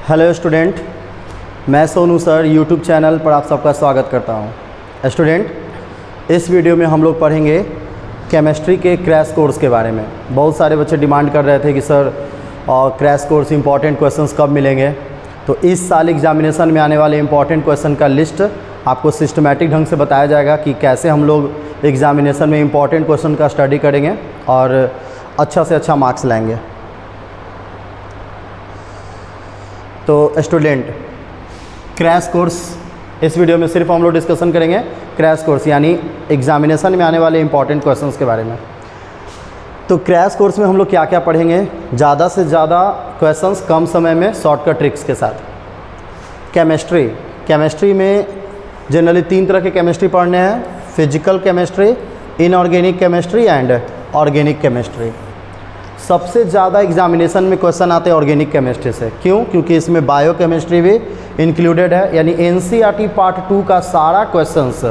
Hello student, मैं Sonu sir YouTube channel पर आप सबका स्वागत करता हूं। स्टूडेंट, इस वीडियो में हम लोग पढ़ेंगे केमिस्ट्री के क्रैश कोर्स के बारे में। बहुत सारे बच्चे डिमांड कर रहे थे कि sir crash course important questions कब मिलेंगे। तो इस साल एग्जामिनेशन में आने वाले इंपॉर्टेंट क्वेश्चन का लिस्ट आपको सिस्टमेटिक ढंग से बताया जाएगा कि कैसे हम लोग एग्जामिनेशन में इंपॉर्टेंट क्वेश्चन का स्टडी करेंगे और अच्छा से अच्छा मार्क्स लाएंगे। तो स्टूडेंट, क्रैश कोर्स इस वीडियो में सिर्फ हम लोग डिस्कशन करेंगे क्रैश कोर्स यानी एग्जामिनेशन में आने वाले इंपॉर्टेंट क्वेश्चंस के बारे में। तो क्रैश कोर्स में हम लोग क्या क्या पढ़ेंगे, ज़्यादा से ज़्यादा क्वेश्चंस कम समय में शॉर्टकट ट्रिक्स के साथ। केमिस्ट्री में जनरली 3 तरह के केमिस्ट्री पढ़ने हैं: physical chemistry, inorganic chemistry and organic chemistry. सबसे ज़्यादा एग्जामिनेशन में क्वेश्चन आते हैं ऑर्गेनिक केमिस्ट्री से। क्यों? क्योंकि इसमें बायो केमिस्ट्री भी इंक्लूडेड है, यानी एनसीईआरटी पार्ट 2 का सारा क्वेश्चंस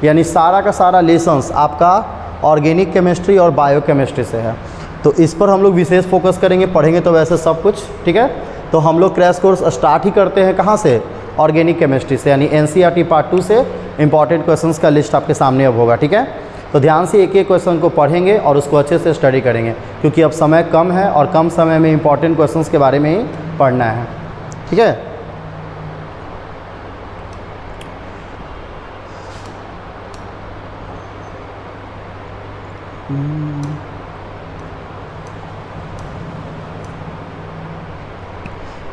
यानी सारा का सारा लेसन्स आपका ऑर्गेनिक केमिस्ट्री और बायो केमिस्ट्री से है। तो इस पर हम लोग विशेष फोकस करेंगे, पढ़ेंगे तो वैसे सब कुछ ठीक है। तो हम लोग क्रैश कोर्स स्टार्ट ही करते हैं कहाँ से? ऑर्गेनिक केमिस्ट्री से, यानी एनसीईआरटी पार्ट 2 से इंपॉर्टेंट क्वेश्चंस का लिस्ट आपके सामने अब होगा। ठीक है, तो ध्यान से एक एक क्वेश्चन को पढ़ेंगे और उसको अच्छे से स्टडी करेंगे, क्योंकि अब समय कम है और कम समय में इंपॉर्टेंट क्वेश्चंस के बारे में ही पढ़ना है। ठीक है,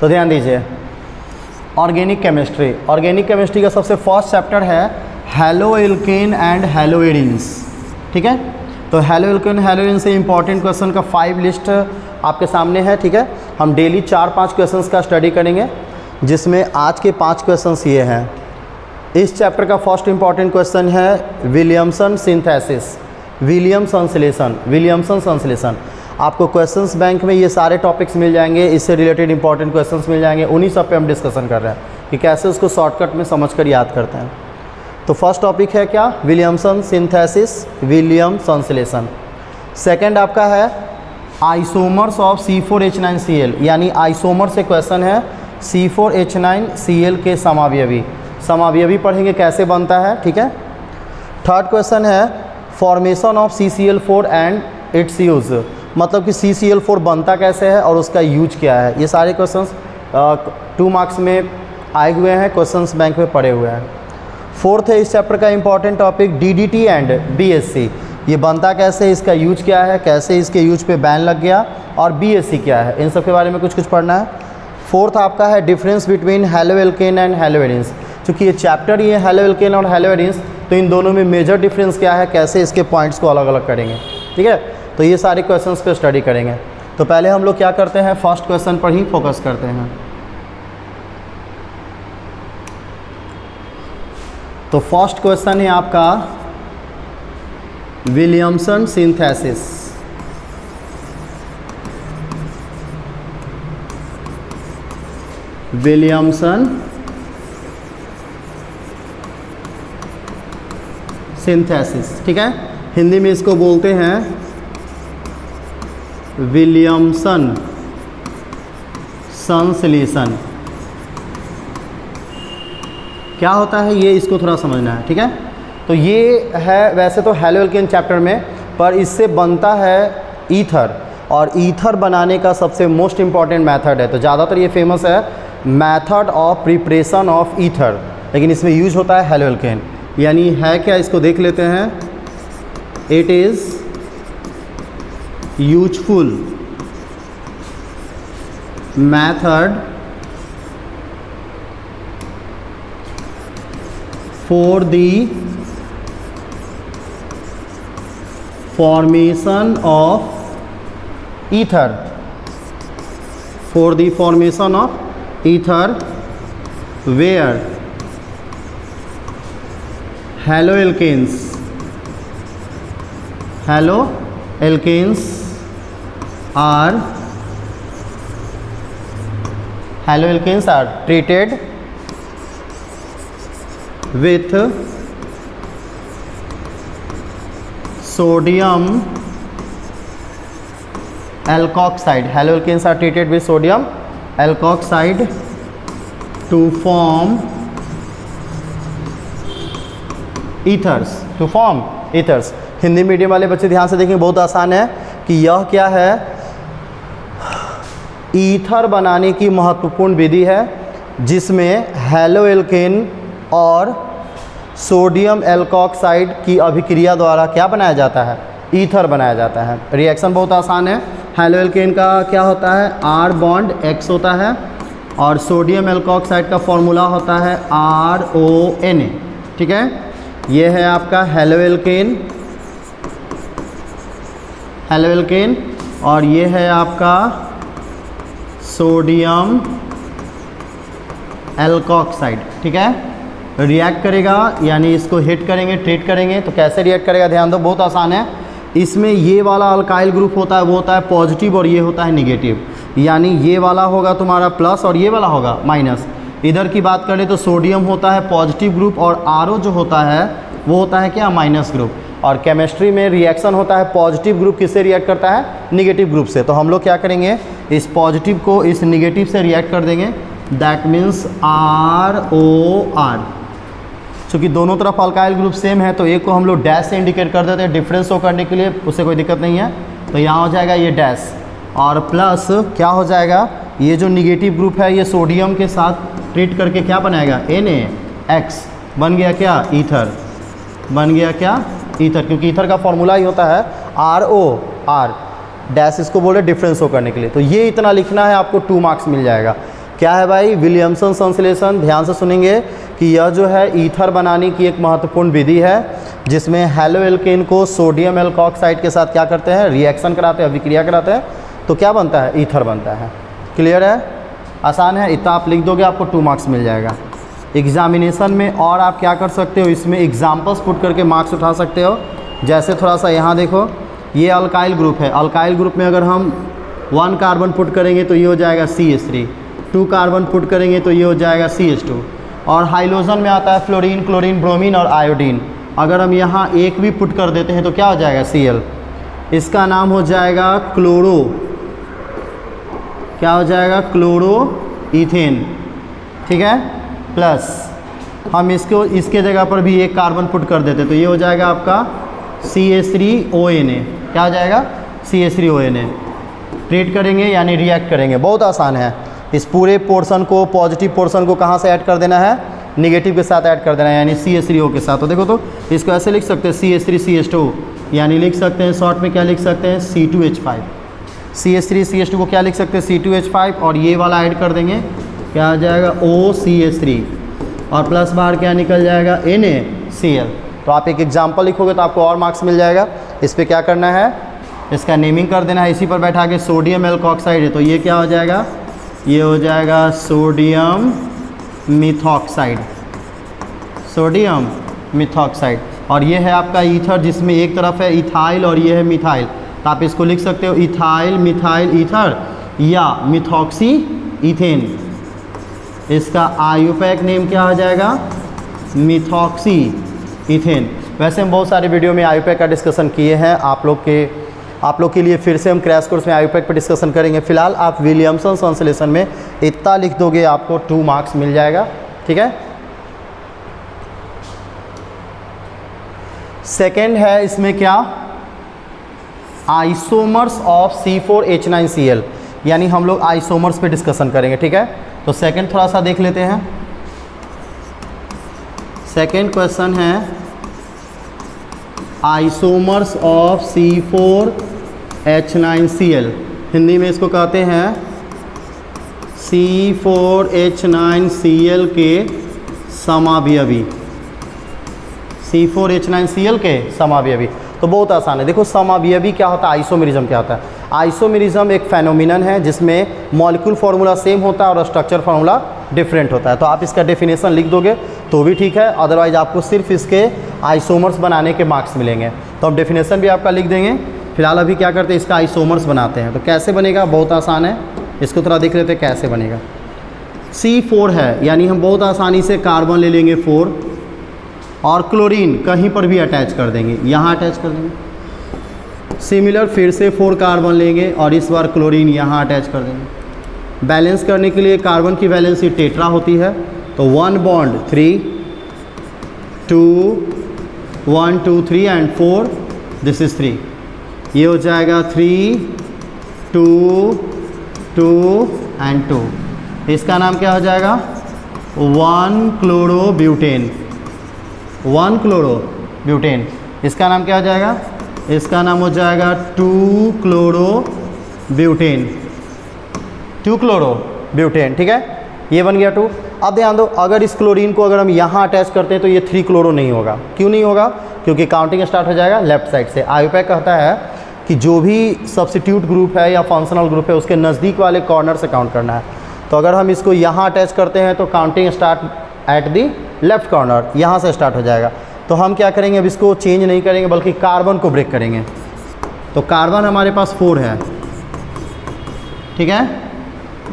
तो ध्यान दीजिए। ऑर्गेनिक केमिस्ट्री का सबसे फर्स्ट चैप्टर है hello alkene and hello arenes. ठीक है, तो हैलो एल्केन हैलो एरिन से इंपॉर्टेंट क्वेश्चन का 5 लिस्ट आपके सामने है। ठीक है, हम डेली 4-5 क्वेश्चंस का स्टडी करेंगे, जिसमें आज के 5 क्वेश्चंस ये हैं। इस चैप्टर का फर्स्ट इंपॉर्टेंट क्वेश्चन है विलियमसन सिंथेसिस, विलियमसन संश्लेषण। आपको क्वेश्चंस बैंक में ये सारे टॉपिक्स मिल जाएंगे, इससे रिलेटेड इंपॉर्टेंट क्वेश्चंस मिल जाएंगे। उन्हीं सब पे हम डिस्कशन कर रहे हैं कि कैसे उसको शॉर्टकट में समझकर याद करते हैं। तो फर्स्ट टॉपिक है क्या? विलियमसन सिंथेसिस, विलियम संश्लेषण। सेकंड आपका है आइसोमर्स ऑफ C4H9Cl, यानी आइसोमर से क्वेश्चन है C4H9Cl के समावयवी पढ़ेंगे कैसे बनता है। ठीक है, थर्ड क्वेश्चन है formation of CCl4 and it's use, मतलब कि CCl4 बनता कैसे है और उसका यूज क्या है। ये सारे क्वेश्चंस 2 मार्क्स में आए हुए हैं, क्वेश्चंस बैंक में पड़े हुए हैं। फोर्थ है इस चैप्टर का important topic DDT and BSC, ये बनता कैसे, इसका यूज क्या है, कैसे इसके यूज पे बैन लग गया, और BSC क्या है, इन सब के बारे में कुछ पढ़ना है। फोर्थ आपका है difference between hello alkene and hello arenes. चूँकि ये चैप्टर ही है हैलो एल्केन और हैलो एरिन्स, तो इन दोनों में मेजर डिफरेंस क्या है, कैसे इसके पॉइंट्स को अलग अलग करेंगे। ठीक है, तो ये सारे क्वेश्चंस पे स्टडी करेंगे। तो पहले हम लोग क्या करते हैं, फर्स्ट क्वेश्चन पर ही फोकस करते हैं। तो फर्स्ट क्वेश्चन है आपका विलियमसन सिंथेसिस। विलियमसन सिंथेसिस, ठीक है, हिंदी में इसको बोलते हैं विलियमसन संश्लेषण। क्या होता है ये, इसको थोड़ा समझना है। ठीक है, तो ये है वैसे तो हैलो एल्केन चैप्टर में, पर इससे बनता है ईथर, और ईथर बनाने का सबसे मोस्ट इम्पॉर्टेंट मेथड है। तो ज़्यादातर ये फेमस है method of preparation of ether, लेकिन इसमें यूज होता है हैलो एल्केन। यानी है क्या, इसको देख लेते हैं। It is useful method for the formation of ether, where haloalkanes are treated with sodium alkoxide. Haloalkanes are treated with sodium alkoxide to form ethers. Hindi medium वाले बच्चे ध्यान से देखेंगे, बहुत आसान है कि यह क्या है, ईथर बनाने की महत्वपूर्ण विधि है जिसमें हेलोएल्केन और सोडियम एल्कोक्साइड की अभिक्रिया द्वारा क्या बनाया जाता है, ईथर बनाया जाता है। रिएक्शन बहुत आसान है। हेलोएल्केन का क्या होता है, R बॉन्ड X होता है और सोडियम एल्कोक्साइड का फॉर्मूला होता है RONA। ठीक है, ये है आपका हेलोएल्केन और ये है आपका सोडियम एल्कोक्साइड। ठीक है, रिएक्ट करेगा यानी इसको हिट करेंगे, ट्रीट करेंगे तो कैसे रिएक्ट करेगा, ध्यान दो, बहुत आसान है। इसमें ये वाला अल्काइल ग्रुप होता है वो होता है पॉजिटिव और ये होता है निगेटिव, यानी ये वाला होगा तुम्हारा प्लस और ये वाला होगा माइनस। इधर की बात करें तो सोडियम होता है पॉजिटिव ग्रुप और आरओ जो होता है वो होता है क्या, माइनस ग्रुप। और केमिस्ट्री में रिएक्शन होता है पॉजिटिव ग्रुप किससे रिएक्ट करता है, निगेटिव ग्रुप से। तो हम लोग क्या करेंगे, इस पॉजिटिव को इस निगेटिव से रिएक्ट कर देंगे, दैट मीन्स ROR। चूँकि दोनों तरफ अल्काइल ग्रुप सेम है तो एक को हम लोग डैश से इंडिकेट कर देते हैं डिफरेंस शो करने के लिए, उससे कोई दिक्कत नहीं है। तो यहाँ हो जाएगा ये डैश और प्लस क्या हो जाएगा, ये जो निगेटिव ग्रुप है ये सोडियम के साथ ट्रीट करके क्या बनाएगा, NaX बन गया क्या, ईथर बन गया क्या, ईथर। क्योंकि ईथर का फॉर्मूला ही होता है ROR, डैश इसको बोले डिफरेंस शो करने के लिए। तो ये इतना लिखना है, आपको 2 मार्क्स मिल जाएगा। क्या है भाई, विलियमसन संश्लेषण। ध्यान से सुनेंगे कि यह जो है ईथर बनाने की एक महत्वपूर्ण विधि है जिसमें हेलोएल्केन को सोडियम एल्कोक्साइड के साथ क्या करते हैं, रिएक्शन कराते हैं, अभिक्रिया कराते हैं, तो क्या बनता है, ईथर बनता है। क्लियर है, आसान है, इतना आप लिख दोगे आपको 2 मार्क्स मिल जाएगा एग्जामिनेशन में। और आप क्या कर सकते हो, इसमें एग्जाम्पल्स पुट करके मार्क्स उठा सकते हो। जैसे थोड़ा सा यहाँ देखो, ये अल्काइल ग्रुप है, अल्काइल ग्रुप में अगर हम 1 कार्बन पुट करेंगे तो ये हो जाएगा CH3, 2 कार्बन पुट करेंगे तो ये हो जाएगा CH2। और हाइड्रोजन में आता है फ्लोरीन, क्लोरीन, ब्रोमीन और आयोडीन। अगर हम यहाँ एक भी पुट कर देते हैं तो क्या हो जाएगा, Cl। इसका नाम हो जाएगा क्लोरो, क्या हो जाएगा, क्लोरो ईथेन। ठीक है, प्लस हम इसको इसके जगह पर भी एक कार्बन पुट कर देते तो ये हो जाएगा आपका CH3ONA। क्या हो जाएगा, CH3ONA। ट्रीट करेंगे यानी रिएक्ट करेंगे, बहुत आसान है। इस पूरे पोर्शन को, पॉजिटिव पोर्शन को कहाँ से ऐड कर देना है, निगेटिव के साथ ऐड कर देना है, यानी CH3O के साथ। तो देखो, तो इसको ऐसे लिख सकते हैं CH3CH2, यानी लिख सकते हैं शॉर्ट में क्या लिख सकते हैं, C2H5। CH3CH2 को क्या लिख सकते हैं, C2H5, और ये वाला ऐड कर देंगे, क्या आ जाएगा, OCH3, और प्लस बाहर क्या निकल जाएगा, NaCl। तो आप एक एग्जाम्पल लिखोगे तो आपको और मार्क्स मिल जाएगा। इस पर क्या करना है, इसका नेमिंग कर देना है, इसी पर बैठा के सोडियम एल्कोक्साइड है तो ये क्या हो जाएगा, ये हो जाएगा सोडियम मिथॉक्साइड, सोडियम मिथॉक्साइड। और ये है आपका ईथर जिसमें एक तरफ है इथाइल और ये है मिथाइल, तो आप इसको लिख सकते हो इथाइल मिथाइल ईथर या मिथॉक्सी ईथेन। इसका आयुपैक नेम क्या हो जाएगा, मिथॉक्सी ईथेन। वैसे हम बहुत सारे वीडियो में आयुपैक का डिस्कशन किए हैं, आप लोग के लिए फिर से हम क्रैश कोर्स में आयुपैक पर डिस्कशन करेंगे। फिलहाल आप विलियमसन संश्लेषण में इतना लिख दोगे आपको 2 मार्क्स मिल जाएगा। ठीक है, सेकेंड है इसमें क्या, आइसोमर्स ऑफ C4H9Cl, यानी हम लोग आइसोमर्स पे डिस्कशन करेंगे। ठीक है, तो सेकेंड थोड़ा सा देख लेते हैं। सेकेंड क्वेश्चन है आइसोमर्स ऑफ C4H9Cl, हिंदी में इसको कहते हैं C4H9Cl के समावयवी, C4H9Cl के समावयवी। तो बहुत आसान है, देखो समावयवी क्या होता है, आइसोमेरिज्म क्या होता है। आइसोमेरिज्म एक फेनोमिनन है जिसमें मॉलिक्यूल फार्मूला सेम होता है और स्ट्रक्चर फार्मूला डिफरेंट होता है। तो आप इसका डेफिनेशन लिख दोगे तो भी ठीक है, अदरवाइज आपको सिर्फ इसके आइसोमर्स बनाने के मार्क्स मिलेंगे। तो हम डेफिनेशन भी आपका लिख देंगे। फिलहाल अभी क्या करते हैं, इसका आइसोमर्स बनाते हैं। तो कैसे बनेगा, बहुत आसान है, इसको थोड़ा देख लेते हैं कैसे बनेगा। C4 है, यानी हम बहुत आसानी से कार्बन ले लेंगे 4 और क्लोरीन कहीं पर भी अटैच कर देंगे, यहाँ अटैच कर देंगे। सिमिलर फिर से 4 कार्बन लेंगे और इस बार क्लोरीन यहाँ अटैच कर देंगे। बैलेंस करने के लिए कार्बन की वैलेंसी टेट्रा होती है, तो 1 बॉन्ड 3, 2, 1 2 3 एंड 4, दिस इज़ 3, ये हो जाएगा 3 2 2 एंड 2, इसका नाम क्या हो जाएगा 1 क्लोरोब्यूटेन, 1 क्लोरोब्यूटेन। इसका नाम क्या हो जाएगा, इसका नाम हो जाएगा 2 क्लोरोब्यूटेन, 2 क्लोरोब्यूटेन। ठीक है, ये बन गया 2। अब ध्यान दो, अगर इस क्लोरीन को अगर हम यहाँ अटैच करते हैं तो ये 3 क्लोरो नहीं होगा। क्यों नहीं होगा, क्योंकि काउंटिंग स्टार्ट हो जाएगा लेफ्ट साइड से। आयुपैक कहता है कि जो भी सब्स्टिट्यूट ग्रुप है या फंक्शनल ग्रुप है उसके नज़दीक वाले कॉर्नर से काउंट करना है। तो अगर हम इसको यहाँ अटैच करते हैं तो counting start at the left corner, यहाँ से स्टार्ट हो जाएगा। तो हम क्या करेंगे, अब इसको चेंज नहीं करेंगे बल्कि कार्बन को ब्रेक करेंगे। तो कार्बन हमारे पास 4 है, ठीक है,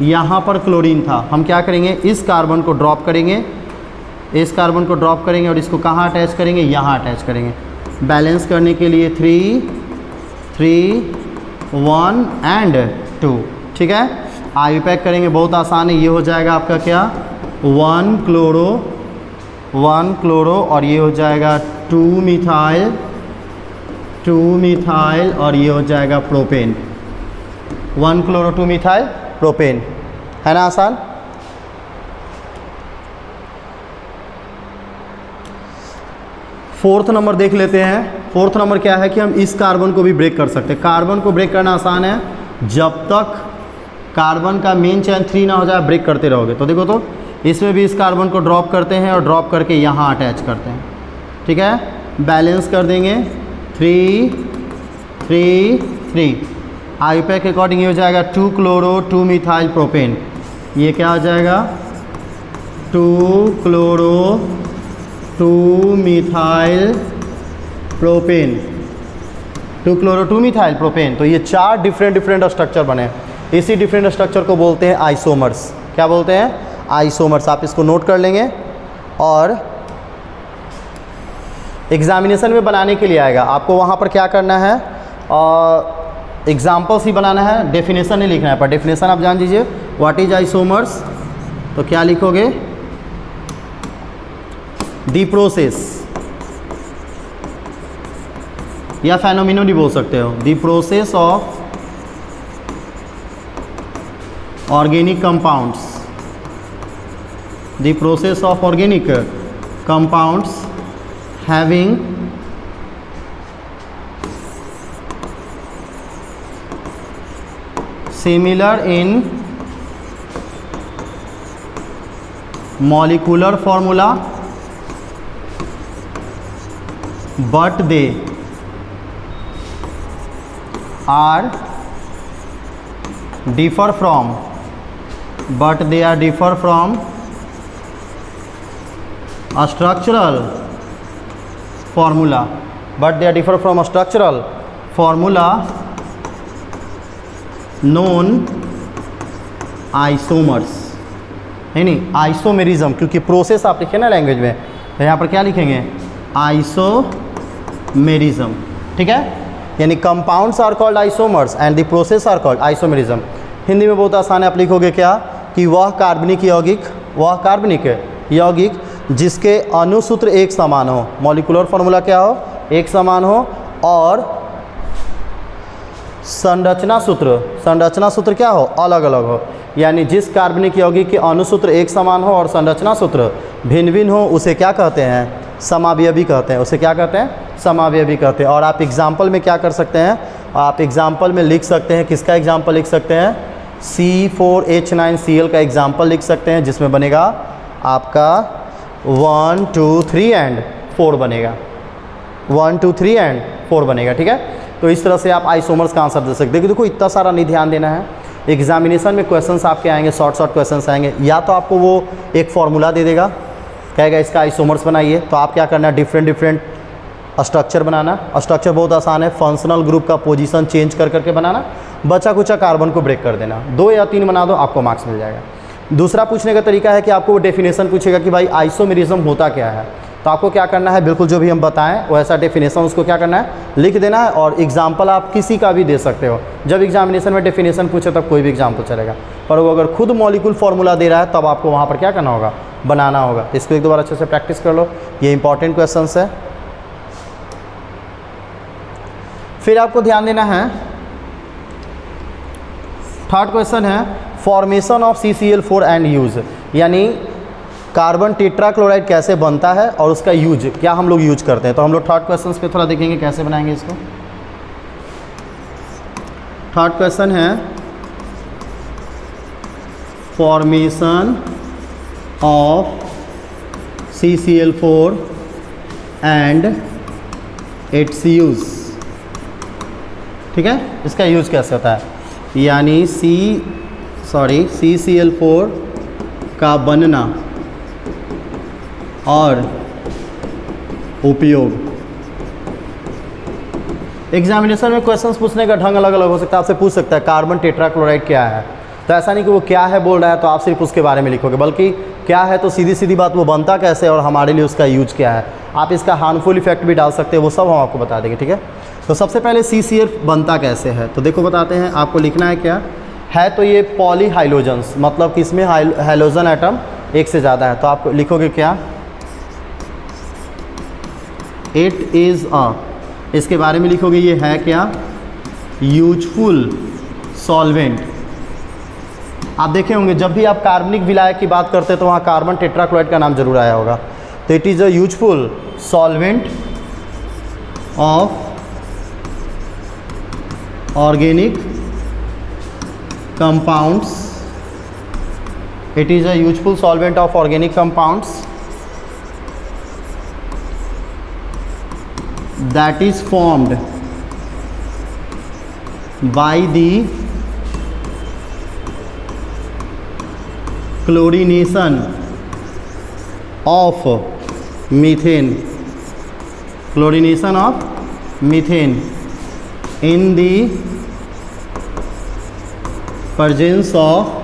यहाँ पर क्लोरीन था, हम क्या करेंगे इस कार्बन को ड्रॉप करेंगे, इस कार्बन को ड्रॉप करेंगे और इसको कहाँ अटैच करेंगे, यहाँ अटैच करेंगे। बैलेंस करने के लिए 3 3 1 एंड 2, ठीक है। आयुपैक करेंगे, बहुत आसान है, ये हो जाएगा आपका क्या 1 क्लोरो और ये हो जाएगा 2 मिथाइल और ये हो जाएगा प्रोपेन, 1 क्लोरो 2 मिथाइल प्रोपेन, है ना आसान। फोर्थ नंबर देख लेते हैं। फोर्थ नंबर क्या है कि हम इस कार्बन को भी ब्रेक कर सकते हैं। कार्बन को ब्रेक करना आसान है, जब तक कार्बन का मेन चेन 3 ना हो जाए ब्रेक करते रहोगे। तो देखो, तो इसमें भी इस कार्बन को ड्रॉप करते हैं और ड्रॉप करके यहाँ अटैच करते हैं, ठीक है। बैलेंस कर देंगे 3 3 3। आयुपैक के अकॉर्डिंग ये हो जाएगा 2 क्लोरो 2 मिथाइल प्रोपेन, ये क्या हो जाएगा 2 chloro 2 methyl propane, 2 chloro 2 methyl propane. तो ये 4 डिफरेंट स्ट्रक्चर बने। इसी डिफरेंट स्ट्रक्चर को बोलते हैं आइसोमर्स। क्या बोलते हैं, आइसोमर्स। आप इसको नोट कर लेंगे और एग्जामिनेशन में बनाने के लिए आएगा। आपको वहाँ पर क्या करना है, एग्जाम्पल्स ही बनाना है, डेफिनेशन नहीं लिखना है। पर डेफिनेशन आप जान दीजिए, व्हाट इज आइसोमर्स, तो क्या लिखोगे, दी प्रोसेस या फेनोमेनन भी बोल सकते हो, the process of organic compounds, the process of organic compounds having similar in molecular formula but they are differ from a structural formula, known isomers, है नहीं, आइसोमेरिज्म, क्योंकि प्रोसेस आप लिखे ना लैंग्वेज में, तो यहाँ पर क्या लिखेंगे आइसोमेरिज्म, ठीक है। यानी compounds are called isomers and the process are called isomerism. Hindi में बहुत आसान है, आप लिखोगे क्या कि वह कार्बनिक यौगिक जिसके अणुसूत्र एक समान हो, मॉलिक्यूलर फार्मूला क्या हो, एक समान हो, और संरचना सूत्र क्या हो, अलग अलग हो। यानी जिस कार्बनिक यौगिक के अणुसूत्र एक समान हो और संरचना सूत्र भिन्न भिन्न हो, उसे क्या कहते हैं, समावयवी कहते हैं। उसे क्या कहते हैं, समावयवी कहते हैं। और आप एग्जाम्पल में क्या कर सकते हैं, आप एग्जाम्पल में लिख सकते हैं, किसका एग्जाम्पल लिख सकते हैं, C4H9Cl का एग्जाम्पल लिख सकते हैं, जिसमें बनेगा आपका 1 2 3 एंड 4 बनेगा, 1 2 3 एंड 4 बनेगा, ठीक है। तो इस तरह से आप आइसोमर्स का आंसर दे सकते हैं। देखो इतना सारा नहीं ध्यान देना है, एग्जामिनेशन में क्वेश्चंस आपके आएंगे, शॉर्ट क्वेश्चंस आएंगे। या तो आपको वो एक फार्मूला दे देगा, कहेगा इसका आइसोमर्स बनाइए, तो आप क्या करना है, डिफरेंट स्ट्रक्चर बनाना। स्ट्रक्चर बहुत आसान है, फंक्शनल ग्रुप का पोजीशन चेंज करके बनाना, बचा कुचा कार्बन को ब्रेक कर देना, 2 या 3 बना दो, आपको मार्क्स मिल जाएगा। दूसरा पूछने का तरीका है कि आपको वो डेफिनेशन पूछेगा कि भाई आइसोमेरिज्म होता क्या है। तो आपको क्या करना है, बिल्कुल जो भी हम बताएं वैसा डेफिनेशन उसको क्या करना है, लिख देना है। और एग्जाम्पल आप किसी का भी दे सकते हो। जब एग्जामिनेशन में डेफिनेशन पूछे तब कोई भी एग्जाम्पल चलेगा, पर वो अगर खुद मॉलिक्यूल फार्मूला दे रहा है तब आपको वहाँ पर क्या करना होगा, बनाना होगा। इसको एक दो बार अच्छे से प्रैक्टिस कर लो, ये इंपॉर्टेंट क्वेश्चन है। फिर आपको ध्यान देना है, थर्ड क्वेश्चन है formation of CCl4 and use, यानी कार्बन टेट्राक्लोराइड कैसे बनता है और उसका यूज क्या हम लोग यूज करते हैं। तो हम लोग थर्ड क्वेश्चन पे थोड़ा देखेंगे कैसे बनाएंगे इसको। थर्ड क्वेश्चन है formation of CCl4 and it's use. ठीक है, इसका यूज कैसे होता है, यानी CCl4 का बनना और उपयोग। एग्जामिनेशन में क्वेश्चंस पूछने का ढंग अलग अलग हो सकता है। आपसे पूछ सकता है कार्बन टेट्राक्लोराइड क्या है, तो ऐसा नहीं कि वो क्या है बोल रहा है तो आप सिर्फ उसके बारे में लिखोगे, बल्कि क्या है तो सीधी सीधी बात वो बनता कैसे है और हमारे लिए उसका यूज क्या है। आप इसका हार्मफुल इफेक्ट भी डाल सकते हैं, वो सब हम आपको बता देंगे। ठीक है, तो सबसे पहले CCl बनता कैसे है, तो देखो बताते हैं। आपको लिखना है क्या है, तो ये पॉलीहाइलोजेंस, मतलब कि इसमें हाइलोजन एटम एक से ज़्यादा है। तो आप लिखोगे क्या, इट इज़ अ, इसके बारे में लिखोगे ये है क्या, यूजफुल सॉल्वेंट। आप देखे होंगे जब भी आप कार्बनिक विलायक की बात करते हैं तो वहाँ कार्बन टेट्राक्लोराइड का नाम जरूर आया होगा। तो it is a useful solvent of organic compounds, it is a useful solvent of organic compounds that is formed by the chlorination of methane, chlorination of methane in the presence of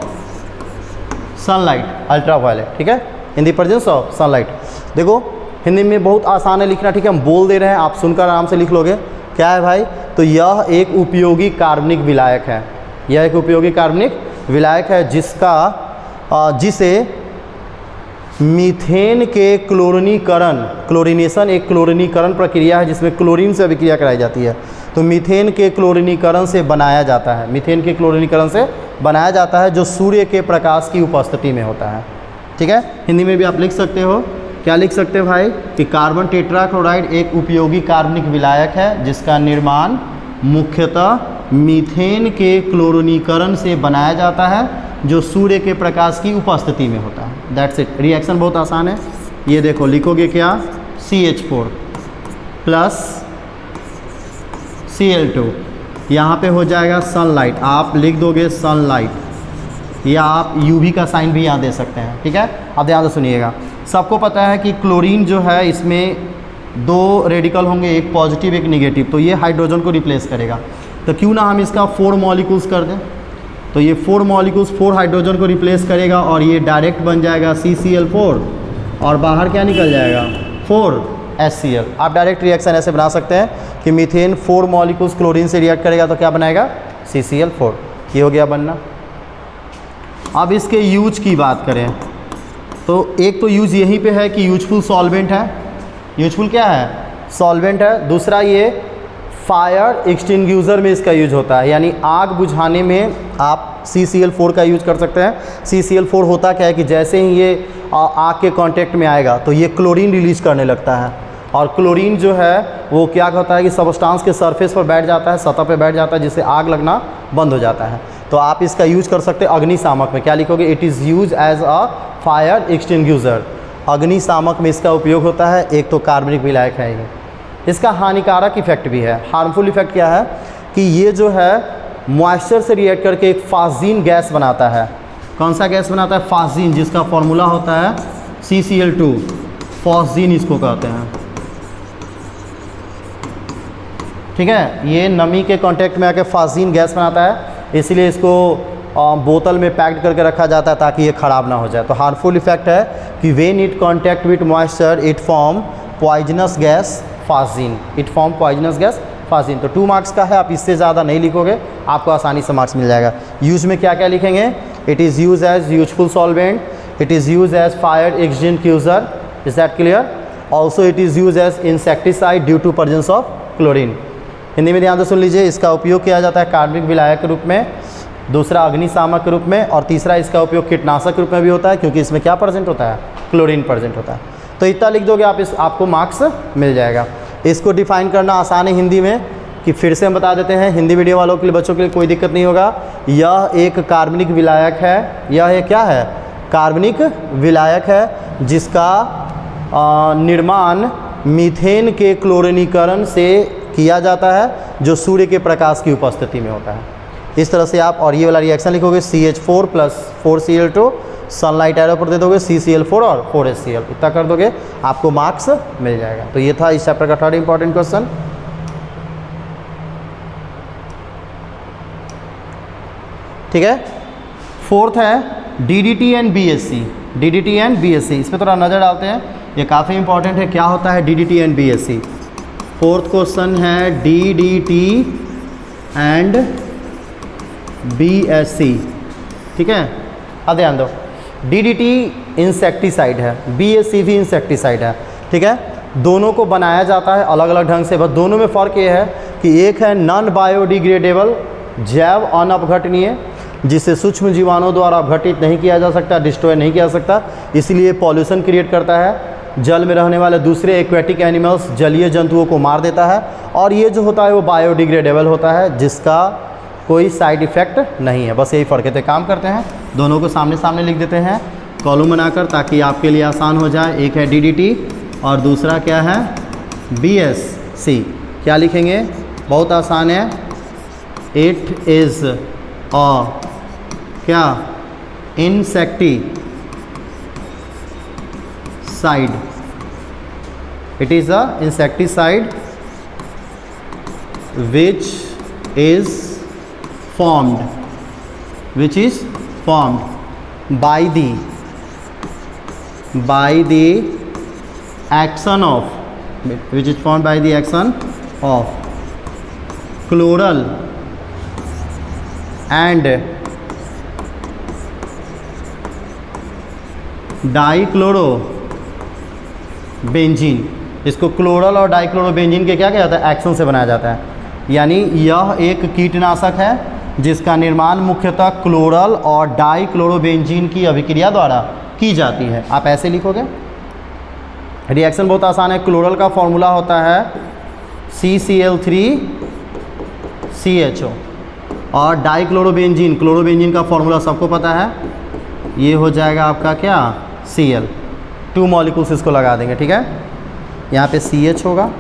sunlight, ultraviolet। ठीक है, in the presence of sunlight। देखो हिंदी में बहुत आसान है लिखना, ठीक है, हम बोल दे रहे हैं, आप सुनकर आराम से लिख लोगे। क्या है भाई, तो यह एक उपयोगी कार्बनिक विलायक है, यह एक उपयोगी कार्बनिक विलायक है जिसे मीथेन के क्लोरीनीकरण, क्लोरीनेशन एक क्लोरीनीकरण प्रक्रिया है जिसमें क्लोरीन से अभिक्रिया कराई जाती है। तो मीथेन के क्लोरीनीकरण से बनाया जाता है, मीथेन के क्लोरीनीकरण से बनाया जाता है, जो सूर्य के प्रकाश की उपस्थिति में होता है। ठीक है, हिंदी में भी आप लिख सकते हो, क्या लिख सकते हो भाई, कि कार्बन टेट्राक्लोराइड एक उपयोगी कार्बनिक विलायक है जिसका निर्माण मुख्यतः मीथेन के क्लोरीनीकरण से बनाया जाता है, जो सूर्य के प्रकाश की उपस्थिति में होता है। That's it. रिएक्शन बहुत आसान है, ये देखो लिखोगे क्या, CH4 प्लस Cl2, यहाँ पे हो जाएगा सनलाइट, आप लिख दोगे सनलाइट, या आप UV का साइन भी यहाँ दे सकते हैं। ठीक है, आप ध्यान से सुनिएगा। सबको पता है कि क्लोरीन जो है इसमें दो रेडिकल होंगे, एक पॉजिटिव एक निगेटिव, तो ये हाइड्रोजन को रिप्लेस करेगा। तो क्यों ना हम इसका 4 मॉलिक्यूल्स कर दें, तो ये 4 मॉलिक्यूल्स 4 हाइड्रोजन को रिप्लेस करेगा और ये डायरेक्ट बन जाएगा CCl4 और बाहर क्या निकल जाएगा 4HCl। आप डायरेक्ट रिएक्शन ऐसे बना सकते हैं कि मीथेन 4 मॉलिक्यूल्स क्लोरीन से रिएक्ट करेगा तो क्या बनाएगा CCl4, ये हो गया बनना। अब इसके यूज की बात करें तो एक तो यूज यहीं पे है कि यूजफुल सॉल्वेंट है, यूजफुल क्या है, सॉल्वेंट है। दूसरा ये फायर एक्सटिंग्यूज़र में इसका यूज होता है, यानी आग बुझाने में आप CCl4 का यूज कर सकते हैं। CCl4 होता क्या है कि जैसे ही ये आग के कांटेक्ट में आएगा तो ये क्लोरीन रिलीज करने लगता है, और क्लोरीन जो है वो क्या होता है कि सबस्टांस के सरफेस पर बैठ जाता है, सतह पर बैठ जाता है, जिससे आग लगना बंद हो जाता है। तो आप इसका यूज कर सकते हैं अग्निशामक में। क्या लिखोगे, it is use as a fire extinguisher. अग्निशामक में इसका उपयोग होता है। एक तो कार्बनिक विलायक है ये, इसका हानिकारक इफेक्ट भी है। हार्मफुल इफेक्ट क्या है कि ये जो है मॉइस्चर से रिएक्ट करके एक फाजीन गैस बनाता है। कौन सा गैस बनाता है, फाजीन, जिसका फॉर्मूला होता है CCl2, फॉजीन इसको कहते हैं। ठीक है, ये नमी के कांटेक्ट में आके फाजीन गैस बनाता है, इसलिए इसको बोतल में पैक्ड करके रखा जाता है ताकि ये ख़राब ना हो जाए। तो हार्मफुल इफेक्ट है कि when it contact with moisture it form poisonous gas phosgene, it form poisonous gas phosgene. तो 2 मार्क्स का है, आप इससे ज़्यादा नहीं लिखोगे, आपको आसानी से मार्क्स मिल जाएगा। यूज़ में क्या क्या लिखेंगे? It is use as useful solvent, it is use as fire extinguisher, is that clear? Also it is use as insecticide due to presence of chlorine. Hindi में ध्यान से सुन लीजिए, इसका उपयोग किया जाता है कार्बनिक विलायक के रूप में, दूसरा अग्निशामक के रूप में, और तीसरा इसका उपयोग कीटनाशक के रूप में भी होता है, क्योंकि इसमें क्या प्रेजेंट होता है? क्लोरीन प्रेजेंट होता है। तो इतना लिख दोगे आप, आपको मार्क्स मिल जाएगा। इसको डिफाइन करना आसान है हिंदी में, कि फिर से हम बता देते हैं, हिंदी मीडियम वालों के लिए, बच्चों के लिए कोई दिक्कत नहीं होगा। यह एक कार्बनिक विलायक है, यह एक क्या है? कार्बनिक विलायक है, जिसका निर्माण मीथेन के क्लोरीनीकरण से किया जाता है, जो सूर्य के प्रकाश की उपस्थिति में होता है। इस तरह से आप, और ये वाला रिएक्शन लिखोगे CH4 + 4Cl2, सनलाइट एरो पर दे दोगे CCl4 और 4HCl, इतना कर दोगे, आपको मार्क्स मिल जाएगा। तो ये था इस चैप्टर का 3rd इंपॉर्टेंट क्वेश्चन। ठीक है, 4th है DDT and BSC, DDT and BSC, इस पर थोड़ा नज़र डालते हैं, ये काफ़ी इंपॉर्टेंट है। क्या होता है DDT and BSC? 4th question है DDT एंड BSC। ठीक है, अब ध्यान दो, DDT इंसेक्टिसाइड है, BSC भी इंसेक्टिसाइड है। ठीक है, दोनों को बनाया जाता है अलग अलग ढंग से, बस दोनों में फ़र्क ये है कि एक है नॉन बायोडिग्रेडेबल, जैव अनअपघटनीय, जिसे सूक्ष्म जीवाणुओं द्वारा अपघटित नहीं किया जा सकता, डिस्ट्रॉय नहीं किया जा सकता, इसलिए पॉल्यूशन क्रिएट करता है, जल में रहने वाले दूसरे एक्वेटिक एनिमल्स, जलीय जंतुओं को मार देता है। और ये जो होता है वो बायोडिग्रेडेबल होता है, जिसका कोई साइड इफ़ेक्ट नहीं है। बस यही फ़र्क है। तो काम करते हैं, दोनों को सामने सामने लिख देते हैं कॉलम बनाकर, ताकि आपके लिए आसान हो जाए। एक है DDT और दूसरा क्या है? BSC। क्या लिखेंगे? बहुत आसान है, इट इज़ अ क्या? Insecticide, it is a insecticide which is formed by the action of, which is formed by the action of chloral and dichlorobenzene. इसको क्लोरल और डाइक्लोरोबेंजीन के क्या किया जाता है? एक्शन से बनाया जाता है। यानी यह एक कीटनाशक है जिसका निर्माण मुख्यतः क्लोरल और डाइक्लोरोबेंजीन की अभिक्रिया द्वारा की जाती है। आप ऐसे लिखोगे, रिएक्शन बहुत आसान है। क्लोरल का फॉर्मूला होता है CCl3CHO और डाइक्लोरोबेंजीन, क्लोरोबेंजीन का फॉर्मूला सबको पता है, ये हो जाएगा आपका क्या? Cl। 2 मॉलिक्यूल्स इसको लगा देंगे। ठीक है, यहाँ पे CH होगा। अब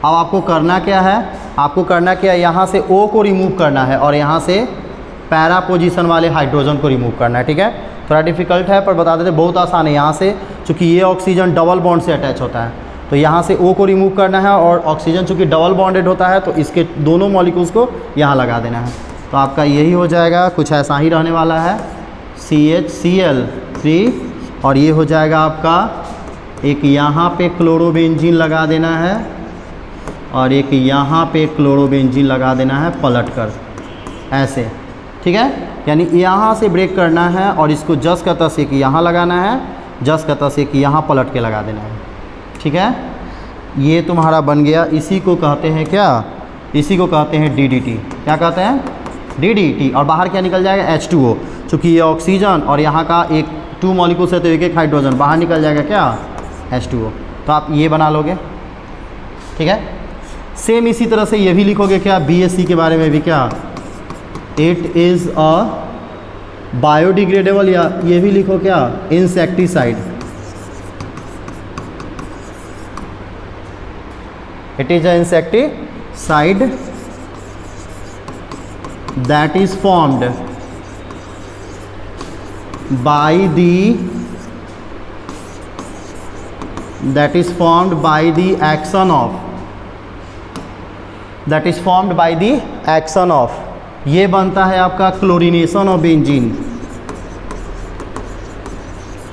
आपको करना क्या है? आपको करना क्या है? यहाँ से O को रिमूव करना है और यहाँ से पैरा पोजीशन वाले हाइड्रोजन को रिमूव करना है। ठीक है, थोड़ा डिफिकल्ट है पर बता देते, बहुत आसान है। यहाँ से चूँकि ये ऑक्सीजन डबल बॉन्ड से अटैच होता है, तो यहाँ से O को रिमूव करना है, और ऑक्सीजन चूँकि डबल बॉन्डेड होता है तो इसके दोनों मॉलिक्यूल्स को यहाँ लगा देना है। तो आपका यही हो जाएगा, कुछ ऐसा ही रहने वाला है, CHCl3, और ये हो जाएगा आपका, एक यहाँ पे क्लोरोबेंजीन लगा देना है और एक यहाँ पे क्लोरोबेंजीन लगा देना है पलट कर, ऐसे। ठीक है, यानी यहाँ से ब्रेक करना है और इसको जस का तस एक यहाँ लगाना है, जस का तस एक यहाँ पलट के लगा देना है। ठीक है, ये तुम्हारा बन गया। इसी को कहते हैं क्या? इसी को कहते हैं DDT। क्या कहते हैं? DDT। और बाहर क्या निकल जाएगा? H2O। चूँकि ये ऑक्सीजन और यहाँ का एक 2 मॉलिक्यूल्स है तो एक एक हाइड्रोजन, बाहर निकल जाएगा क्या? H2O। तो आप ये बना लोगे। ठीक है, सेम इसी तरह से ये भी लिखोगे क्या? BSC के बारे में भी क्या? इट इज़ अ बायोडिग्रेडेबल, या ये भी लिखो क्या? Insecticide. It is a insecticide that is formed by the action of ये बनता है आपका chlorination of benzene,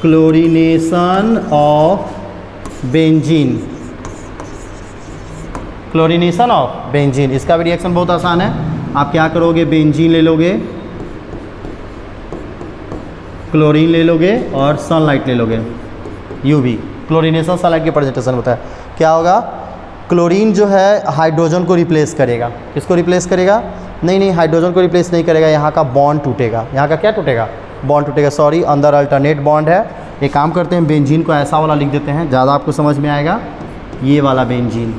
chlorination of benzene, chlorination of benzene. इसका भी रिएक्शन बहुत आसान है। आप क्या करोगे, बेंजीन ले लोगे, क्लोरीन ले लोगे और सनलाइट ले लोगे, यूवी। क्लोरीनेशन सनलाइट के प्रेजेंटेशन होता है। क्या होगा, क्लोरीन जो है हाइड्रोजन को रिप्लेस करेगा। किसको रिप्लेस करेगा? नहीं, हाइड्रोजन को रिप्लेस नहीं करेगा, यहाँ का बॉन्ड टूटेगा। यहाँ का क्या टूटेगा? बॉन्ड टूटेगा, सॉरी, अंदर अल्टरनेट बॉन्ड है। एक काम करते हैं, बेंजीन को ऐसा वाला लिख देते हैं, ज़्यादा आपको समझ में आएगा। ये वाला बेंजीन,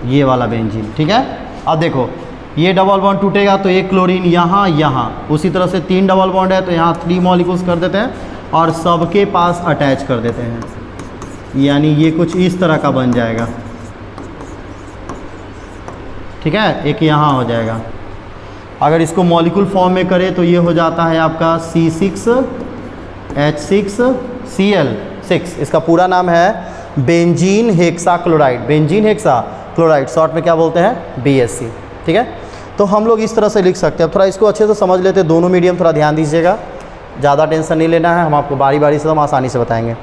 ये वाला बेंजीन, ठीक है। अब देखो, ये डबल बॉन्ड टूटेगा तो एक क्लोरीन यहाँ यहाँ, उसी तरह से 3 डबल बॉन्ड है तो यहाँ 3 मॉलिक्यूल्स कर देते हैं और सबके पास अटैच कर देते हैं, यानी ये कुछ इस तरह का बन जाएगा, ठीक है। एक यहाँ हो जाएगा। अगर इसको मॉलिक्यूल फॉर्म में करें तो ये हो जाता है आपका C6H6Cl6। इसका पूरा नाम है benzene hexa chloride, benzene hexa chloride, short में क्या बोलते हैं, BHC, ठीक है। तो हम लोग इस तरह से लिख सकते हैं। अब थोड़ा इसको अच्छे से समझ लेते हैं, दोनों मीडियम थोड़ा ध्यान दीजिएगा, ज़्यादा टेंशन नहीं लेना है, हम आपको बारी बारी से हम आसानी से बताएंगे।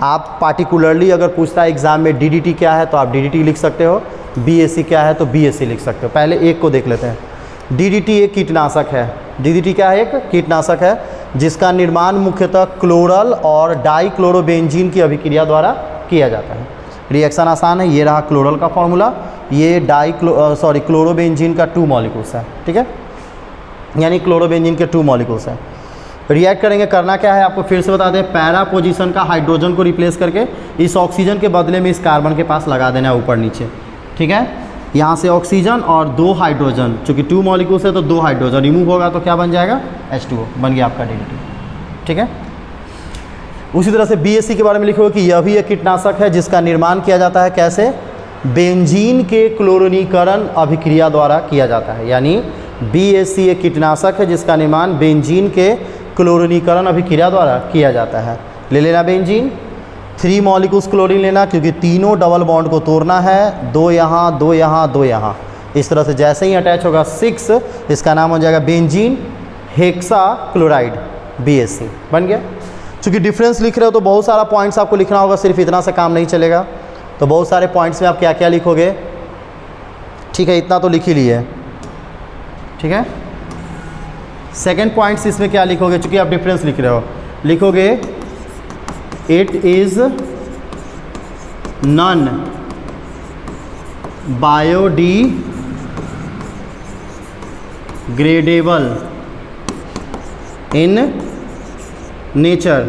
आप पार्टिकुलरली अगर पूछता है एग्जाम में DDT क्या है तो आप DDT लिख सकते हो, BHC क्या है तो BHC लिख सकते हो। पहले एक को देख लेते हैं। DDT एक कीटनाशक है। DDT क्या है? एक कीटनाशक है जिसका निर्माण मुख्यतः क्लोरल और डाइक्लोरोबेंजीन की अभिक्रिया द्वारा किया जाता है। रिएक्शन आसान है, ये रहा क्लोरल का फॉर्मूला, ये क्लोरोबेंजीन का 2 मॉलिक्यूल्स है, ठीक है, यानी क्लोरोबेंजीन के 2 मॉलिक्यूल्स हैं। रिएक्ट करेंगे, करना क्या है आपको फिर से बता दें, पैरा पोजीशन का हाइड्रोजन को रिप्लेस करके इस ऑक्सीजन के बदले में इस कार्बन के पास लगा देना है ऊपर नीचे, ठीक है। यहाँ से ऑक्सीजन और 2 हाइड्रोजन, चूँकि 2 मॉलिक्यूल्स है तो 2 हाइड्रोजन रिमूव होगा तो क्या बन जाएगा, H2O बन गया आपका DDT, ठीक है। उसी तरह से BHC के बारे में लिखोगे कि यह भी एक कीटनाशक है जिसका निर्माण किया जाता है कैसे, बेंजीन के क्लोरीनीकरण अभिक्रिया द्वारा किया जाता है, यानी BHC एक कीटनाशक है जिसका निर्माण बेंजीन के क्लोरीनीकरण अभिक्रिया द्वारा किया जाता है। ले लेना बेंजीन, 3 मॉलिक्यूल्स क्लोरीन लेना, क्योंकि तीनों डबल बॉन्ड को तोड़ना है, 2 यहाँ 2 यहाँ 2 यहाँ, इस तरह से जैसे ही अटैच होगा 6, इसका नाम हो जाएगा बेंजीन हेक्सा क्लोराइड, BHC बन गया। चूँकि डिफरेंस लिख रहे हो तो बहुत सारा पॉइंट्स आपको लिखना होगा, सिर्फ इतना से काम नहीं चलेगा, तो बहुत सारे पॉइंट्स में आप क्या क्या लिखोगे, ठीक है, इतना तो लिख ही लिए, ठीक है। सेकेंड पॉइंट्स इसमें क्या लिखोगे, चूँकि आप डिफरेंस लिख रहे हो, लिखोगे it is non biodegradable in nature,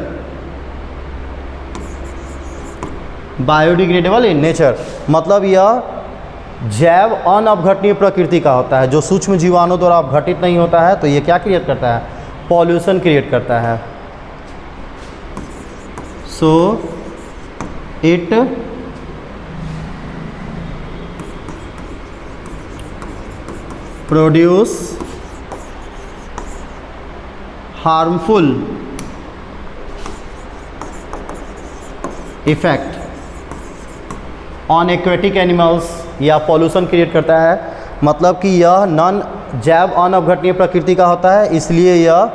biodegradable in nature मतलब यह जैव अनअपघटनीय प्रकृति का होता है, जो सूक्ष्म जीवाणु द्वारा अपघटित नहीं होता है, तो ये क्या क्रिएट करता है, पॉल्यूशन क्रिएट करता है। So it produce harmful effect on aquatic animals, या पॉल्यूशन क्रिएट करता है, मतलब कि यह नॉन जैव अनअपघटनीय प्रकृति का होता है, इसलिए यह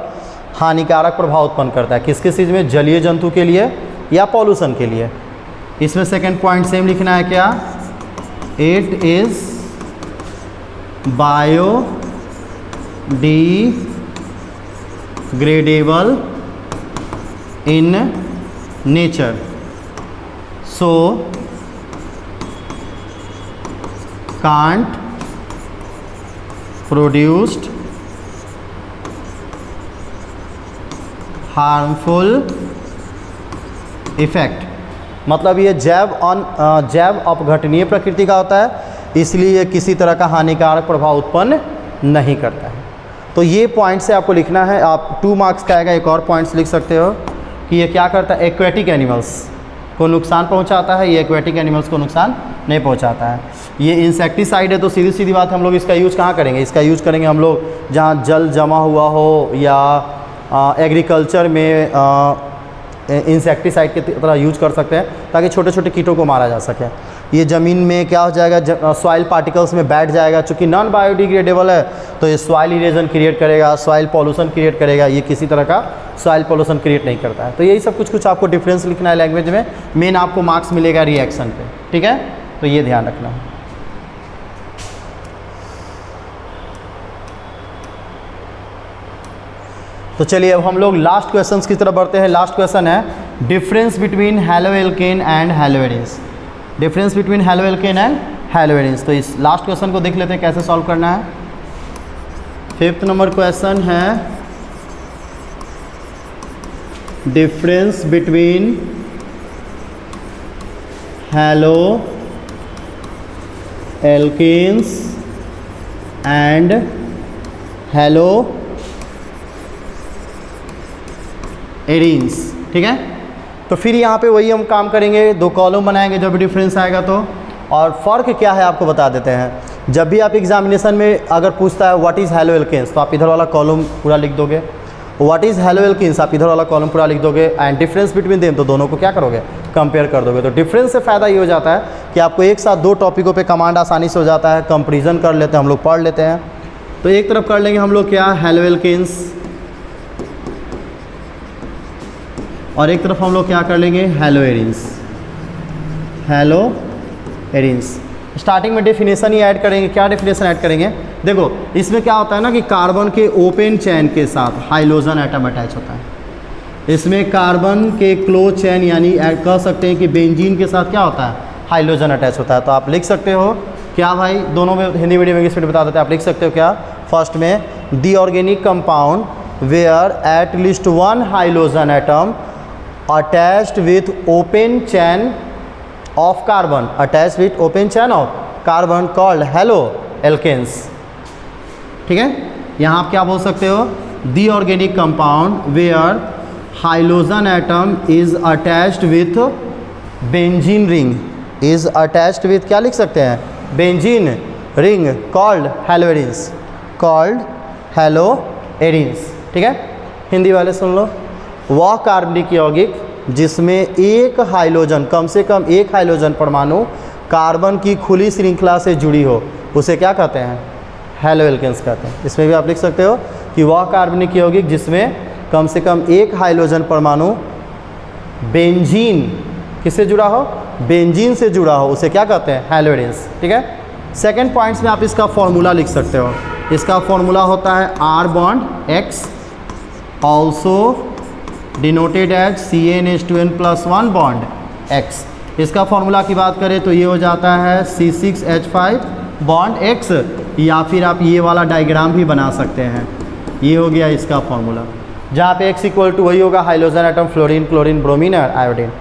हानिकारक प्रभाव उत्पन्न करता है। किस किस चीज़ में, जलीय जंतु के लिए या पॉल्यूशन के लिए। इसमें सेकंड पॉइंट सेम लिखना है, क्या, it is biodegradable in nature, so can't produced harmful effect, मतलब ये जैव अपघटनीय प्रकृति का होता है, इसलिए ये किसी तरह का हानिकारक प्रभाव उत्पन्न नहीं करता है। तो ये पॉइंट से आपको लिखना है, आप 2 मार्क्स का आएगा। एक और पॉइंट्स लिख सकते हो कि ये क्या करता है, एक्वेटिक एनिमल्स को नुकसान पहुंचाता है, ये एक्वेटिक एनिमल्स को नुकसान नहीं पहुंचाता है। ये इंसेक्टिसाइड है तो सीधी सीधी बात हम लोग इसका यूज़ कहाँ करेंगे, इसका यूज़ करेंगे हम लोग जहाँ जल जमा हुआ हो या एग्रीकल्चर में इंसेक्टिसाइड की तरह यूज कर सकते हैं, ताकि छोटे छोटे कीटों को मारा जा सके। ये ज़मीन में क्या हो जाएगा, सॉइल पार्टिकल्स में बैठ जाएगा। चूँकि नॉन बायोडिग्रेडेबल है तो ये सॉइल इरेजन क्रिएट करेगा, सॉइल पॉल्यूशन क्रिएट करेगा। ये किसी तरह का सॉइल पॉल्यूशन क्रिएट नहीं करता है। तो यही सब कुछ आपको डिफरेंस लिखना है लैंग्वेज में। मेन आपको मार्क्स मिलेगा रिएक्शन पे, ठीक है, तो ये ध्यान रखना है। तो चलिए अब हम लोग लास्ट क्वेश्चंस की तरफ बढ़ते हैं। लास्ट क्वेश्चन है difference between haloalkane and haloarenes. Difference between haloalkane and haloarenes. तो इस लास्ट क्वेश्चन को देख लेते हैं कैसे सॉल्व करना है। 5th नंबर क्वेश्चन है डिफरेंस बिटवीन हैलोएल्केन्स एंड हैलोएरिन्स, ठीक है। तो फिर यहाँ पे वही हम काम करेंगे, 2 कॉलम बनाएंगे जब भी डिफरेंस आएगा तो। और फ़र्क क्या है आपको बता देते हैं। जब भी आप एग्जामिनेशन में अगर पूछता है व्हाट इज़ हैलोएल्केन्स तो आप इधर वाला कॉलम पूरा लिख दोगे, व्हाट इज़ हैलोएल्केन्स आप इधर वाला कॉलम पूरा लिख दोगे, एंड डिफरेंस बिटवीन देम तो दोनों को क्या करोगे, कंपेयर कर दोगे। तो डिफरेंस से फ़ायदा ये हो जाता है कि आपको एक साथ 2 टॉपिकों पे कमांड आसानी से हो जाता है, कंपेरिजन कर लेते हैं हम लोग, पढ़ लेते हैं। तो एक तरफ कर लेंगे हम लोग क्या, हैलोएल्केन्स, और एक तरफ हम लोग क्या कर लेंगे, हैलोएरिन्स। हैलोएरिन्स स्टार्टिंग में डेफिनेशन ही ऐड करेंगे। क्या डेफिनेशन ऐड करेंगे, देखो इसमें क्या होता है ना कि कार्बन के ओपन चैन के साथ हाइड्रोजन एटम अटैच होता है। इसमें कार्बन के क्लोज चैन यानी कह सकते हैं कि बेंजीन के साथ क्या होता है, हाइड्रोजन अटैच होता है। तो आप लिख सकते हो क्या भाई, दोनों में हिंदी मीडियम इंग्लिश मीडियम बता देते हैं। आप लिख सकते हो क्या, फर्स्ट में the organic compound where at least 1 hydrogen atom attached with open chain of carbon, attached with open chain of carbon called haloalkanes, ठीक है। यहाँ आप क्या बोल सकते हो, the organic compound where hydrogen atom is attached with benzene ring, is attached with क्या लिख सकते हैं, benzene ring called haloarenes, called haloarenes, ठीक है। हिंदी वाले सुन लो, वह कार्बनिक यौगिक जिसमें एक हाइड्रोजन, कम से कम एक हाइड्रोजन परमाणु कार्बन की खुली श्रृंखला से जुड़ी हो, उसे क्या कहते हैं, हैलोएल्केन्स कहते हैं। इसमें भी आप लिख सकते हो कि वह कार्बनिक यौगिक जिसमें कम से कम एक हाइड्रोजन परमाणु बेंजीन किससे जुड़ा हो, बेंजीन से जुड़ा हो, उसे क्या कहते हैं, हैलोएरिन्स, ठीक है। सेकेंड पॉइंट्स में आप इसका फॉर्मूला लिख सकते हो। इसका फॉर्मूला होता है R bond X, also denoted as CnH2n+1 bond X। इसका फॉर्मूला की बात करें तो ये हो जाता है C6H5 बॉन्ड X, या फिर आप ये वाला डायग्राम भी बना सकते हैं। ये हो गया इसका फॉर्मूला, जहाँ पे X इक्वल टू वही होगा hydrogen atom, fluorine, chlorine, bromine और आयोडीन।